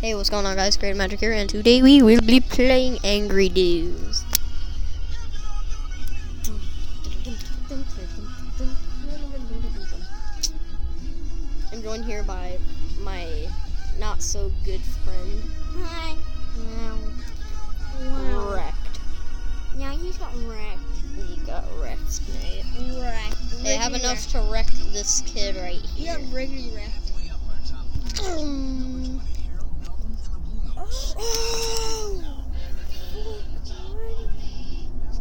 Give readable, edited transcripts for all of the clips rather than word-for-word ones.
Hey, what's going on, guys? Great Magic here, and today we will be playing Angry Dudes. I'm joined here by my not so good friend. Hi. Wow. Wrecked. Yeah, you got wrecked. You got wrecked, mate. Wrecked. They have enough to wreck this kid right here. You got regularly wrecked.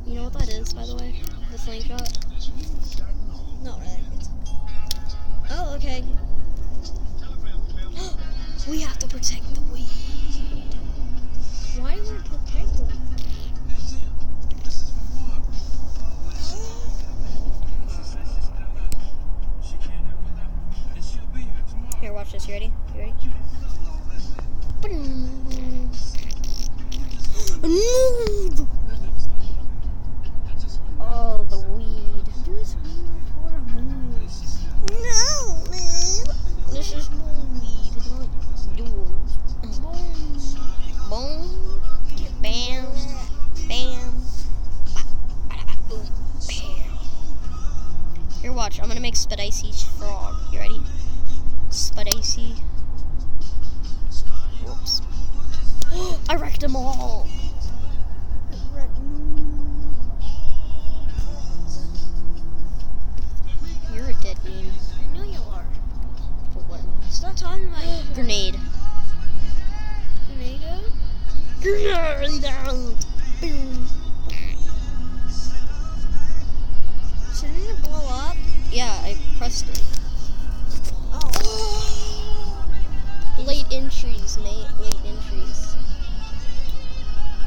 You know what that is, by the way? The slingshot? Not really. Oh, okay. We have to protect the weed. Why do we protect them? Here, watch this. You ready? You ready? Oh, the weed. No, man. This is my weed, not yours. Boom. Bam. Bam. Boom. Bam. Here, watch. I'm gonna make Spicy Frog. You ready? Spicy. Whoops. I wrecked them all. You're a dead meme. I know you are. But what? Stop talking about it. Grenade. Boom. Shouldn't it blow up? Yeah, I pressed it. Oh. Late entries, mate. Late entries.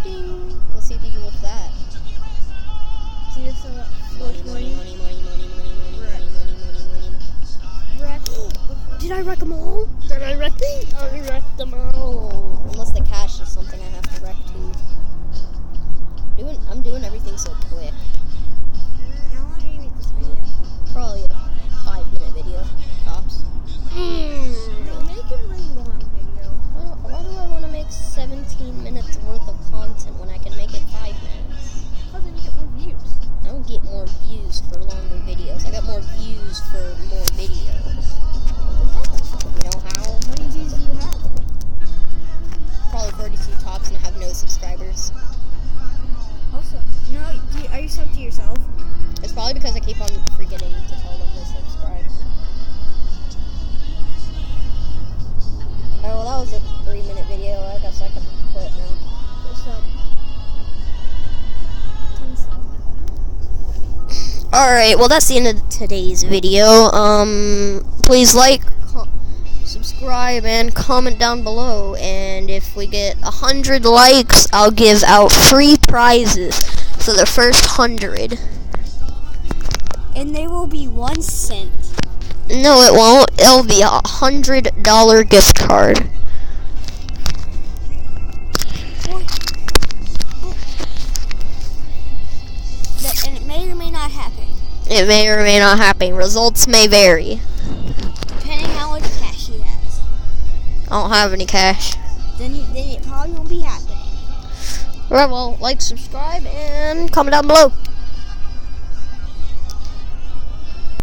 Ding. Let's see if you can lift that. Do you have some Money. wreck? Did I wreck them all? Did I wreck them? I wrecked them all. Unless the cash is something I have to wreck too. I'm doing everything so quick. How long do you make this video? Probably a 5-minute video, tops. No, make it a really long video. Why do I want to make 17 minutes worth of content when I can make it 5 minutes? How then you get more views? I don't get more views for longer videos. I got more views for more videos. You know how? How many views do you have? Probably 32 tops, and I have no subscribers. Also, no, are you subbed to yourself? It's probably because I keep on forgetting to tell them to subscribe. Alright, well that was a 3-minute video. I guess I can quit now. Alright, well that's the end of today's video. Please like, subscribe, and comment down below. And if we get 100 likes, I'll give out free prizes for the first 100. And they will be 1 cent. No, it won't. It'll be a $100 gift card. And it may or may not happen. It may or may not happen. Results may vary. Depending how much cash he has. I don't have any cash. Then it probably won't be happening. Alright, well, like, subscribe, and comment down below.